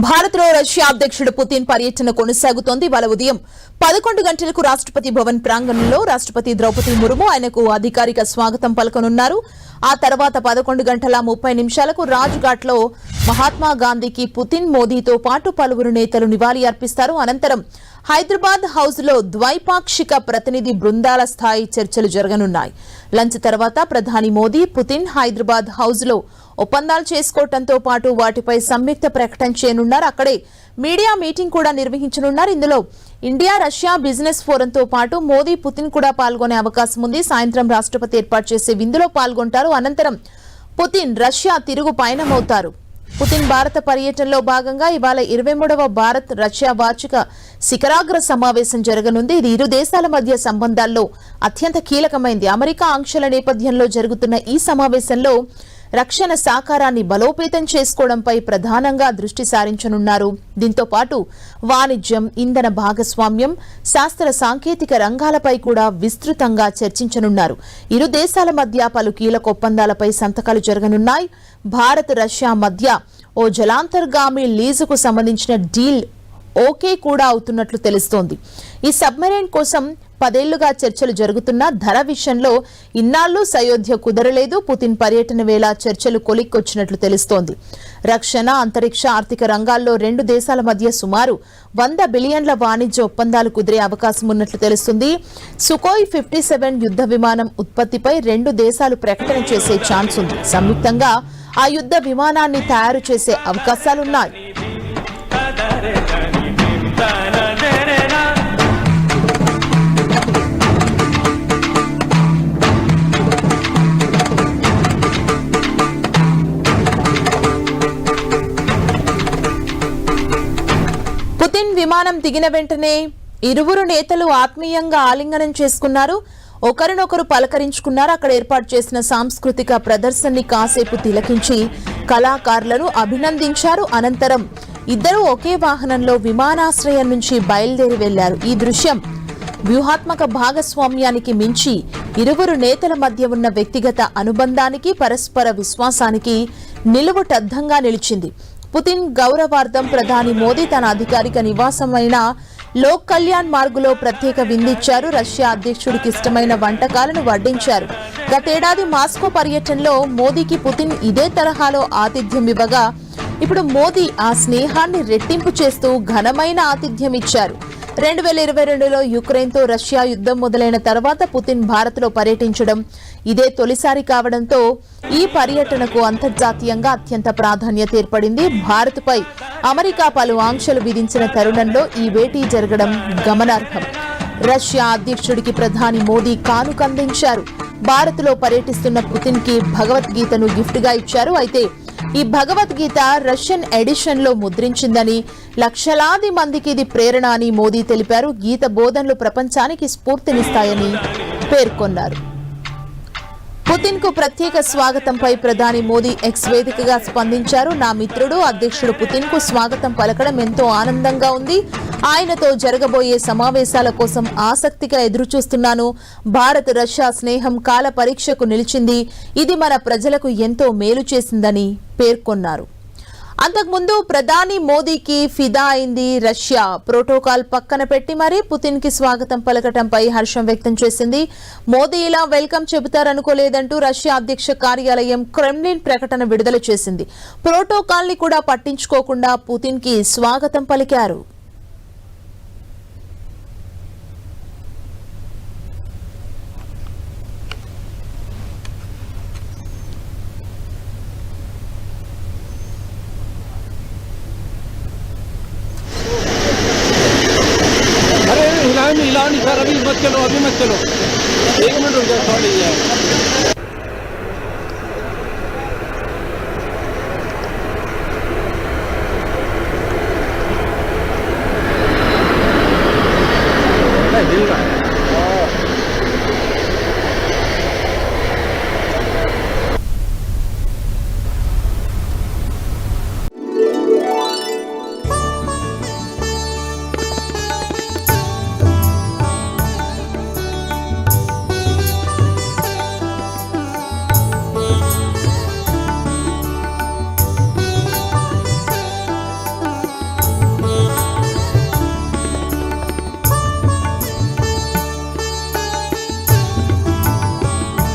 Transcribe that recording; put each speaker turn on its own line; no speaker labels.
భారత్లో రష్యా అధ్యక్షుడు పుతిన్ పర్యటన కొనసాగుతోంది. ఇవాళ ఉదయం 11 గంటలకు రాష్ట్రపతి భవన్ ప్రాంగణంలో రాష్ట్రపతి ద్రౌపది ముర్ము ఆయనకు అధికారిక స్వాగతం పలకనున్నారు. ఆ తర్వాత 11:30 రాజ్ఘాట్ లో మహాత్మా గాంధీకి పుతిన్, మోదీతో పాటు పలువురు నేతలు నివాళి అర్పిస్తారు. అనంతరం హైదరాబాద్ హౌస్ లో ద్వైపాక్షిక ప్రతినిధి బృందాల స్థాయి చర్చలు జరగనున్నాయి. లంచ్ తర్వాత ప్రధాని మోదీ, పుతిన్ హైదరాబాద్ హౌస్ లో ఒప్పందాలు చేసుకోవడంతో పాటు వాటిపై సంయుక్త ప్రకటన చేయనున్నారు. అక్కడే మీడియా మీటింగ్ కూడా నిర్వహించనున్నారు. ఇందులో ఇండియా రష్యా బిజినెస్ ఫోరంతో పాటు మోదీ, పుతిన్ కూడా పాల్గొనే అవకాశం ఉంది. సాయంత్రం రాష్ట్రపతి ఏర్పాటు చేసే విందులో పాల్గొంటారు. అనంతరం పుతిన్ రష్యా తిరుగు పయనమవుతారు. పుతిన్ భారత పర్యటనలో భాగంగా ఇవాళ 23వ భారత్ రష్యా వార్షిక శిఖరాగ్ర సమావేశం జరగనుంది. ఇది ఇరు దేశాల మధ్య సంబంధాల్లో అత్యంత కీలకమైంది. అమెరికా ఆంక్షల నేపథ్యంలో జరుగుతున్న ఈ సమావేశంలో రక్షణ సహకారాన్ని బలోపేతం చేసుకోవడంపై ప్రధానంగా దృష్టి సారించనున్నారు. దీంతో పాటు వాణిజ్యం, ఇంధన భాగస్వామ్యం, శాస్త్ర సాంకేతిక రంగాలపై కూడా విస్తృతంగా చర్చించనున్నారు. ఇరు దేశాల మధ్య పలు కీలక ఒప్పందాలపై సంతకాలు జరగనున్నాయి. భారత్ రష్యా మధ్య ఓ జలాంతర్గామి లీజుకు సంబంధించిన డీల్ ఓకే కూడా అవుతున్నట్లు తెలుస్తోంది. ఈ సబ్మెరైన్ కోసం 10 ఏళ్లుగా చర్చలు జరుగుతున్న ధర విషయంలో ఇన్నాళ్లు సయోధ్య కుదరలేదు. పుతిన్ పర్యటన వేళ చర్చలు కొలిక్కొచ్చినట్లు తెలుస్తోంది. రక్షణ, అంతరిక్ష, ఆర్థిక రంగాల్లో రెండు దేశాల మధ్య సుమారు 100 బిలియన్ల వాణిజ్య ఒప్పందాలు కుదిరే అవకాశం ఉన్నట్లు తెలుస్తుంది. సుఖోయ్ 57 యుద్ధ విమానం ఉత్పత్తిపై రెండు దేశాలు ప్రకటన చేసే ఛాన్స్ ఉంది. సంయుక్తంగా ఆ యుద్ధ విమానాన్ని తయారు చేసే అవకాశాలున్నాయి. పుతిన్ విమానం దిగిన వెంటనే ఇరువురు నేతలు ఆత్మీయంగా ఆలింగనం చేసుకున్నారు. ఒకరినొకరు పలకరించుకున్నారు. అక్కడ ఏర్పాటు చేసిన సాంస్కృతిక ప్రదర్శనని కాసేపు తిలకించి కళాకారులను అభినందించారు. అనంతరం ఇద్దరు ఒకే వాహనంలో విమానాశ్రయం నుంచి బయలుదేరి వెళ్లారు. ఈ దృశ్యం వ్యూహాత్మక భాగస్వామ్యానికి మించి ఇరువురు నేతల మధ్య ఉన్న వ్యక్తిగత అనుబంధానికి, పరస్పర విశ్వాసానికి నిలువుటద్దంగా నిలిచింది. పుతిన్ గౌరవార్థం ప్రధాని మోదీ తన అధికారిక నివాసమైన లోక్ కళ్యాణ్ మార్గులో ప్రత్యేక విందిచ్చారు. రష్యా అధ్యక్షుడికి ఇష్టమైన వంటకాలను వడ్డించారు. గతేడాది మాస్కో పర్యటనలో మోదీకి పుతిన్ ఇదే తరహాలో ఆతిథ్యం ఇవ్వగా ఇప్పుడు మోదీ ఆ స్నేహాన్ని రెట్టింపు చేస్తూ ఘనమైన ఆతిథ్యం ఇచ్చారు. 2022లో యుక్రెయిన్తో రష్యా యుద్ధం మొదలైన తర్వాత పుతిన్ భారత్లో పర్యటించడం ఇదే తొలిసారి కావడంతో ఈ పర్యటనకు అంతర్జాతీయంగా అత్యంత ప్రాధాన్యత ఏర్పడింది. భారత్పై అమెరికా పలు ఆంక్షలు విధించిన తరుణంలో ఈ భేటీ జరగడం గమనార్హం. రష్యా అధ్యక్షుడికి ప్రధాని మోదీ కానుకందించారు. భారత్లో పర్యటిస్తున్న పుతిన్ కి భగవద్గీతను గిఫ్ట్ గా ఇచ్చారు. అయితే ఈ భగవద్గీత రష్యన్ ఎడిషన్ లో ముద్రించిందని, లక్షలాది మందికి ఇది ప్రేరణ అని మోదీ తెలిపారు. గీత బోధనలు ప్రపంచానికి స్ఫూర్తినిస్తాయని పేర్కొన్నారు. పుతిన్ కు ప్రత్యేక స్వాగతంపై ప్రధాని మోదీ ఎక్స్ వేదికగా స్పందించారు. నా మిత్రుడు అధ్యక్షుడు పుతిన్ కు స్వాగతం పలకడం ఎంతో ఆనందంగా ఉంది. ఆయనతో జరగబోయే సమావేశాల కోసం ఆసక్తిగా ఎదురుచూస్తున్నాను. భారత్ రష్యా స్నేహం కాల పరీక్షకు నిలిచింది. ఇది మన ప్రజలకు ఎంతో మేలు చేసిందని పేర్కొన్నారు. అంతకుముందు ప్రధాని మోదీకి ఫిదా అయింది రష్యా. ప్రోటోకాల్ పక్కన పెట్టి మరీ పుతిన్ కి స్వాగతం పలకటంపై హర్షం వ్యక్తం చేసింది. మోదీ ఇలా వెల్కమ్ చెబుతారనుకోలేదంటూ రష్యా అధ్యక్ష కార్యాలయం క్రెమ్లిన్ ప్రకటన విడుదల చేసింది. ప్రోటోకాల్ ని కూడా పట్టించుకోకుండా పుతిన్ కి స్వాగతం పలికారు.
मिला नहीं सर, अभी मत चलो 1 मिनट रुक जाओ, सॉरी यार।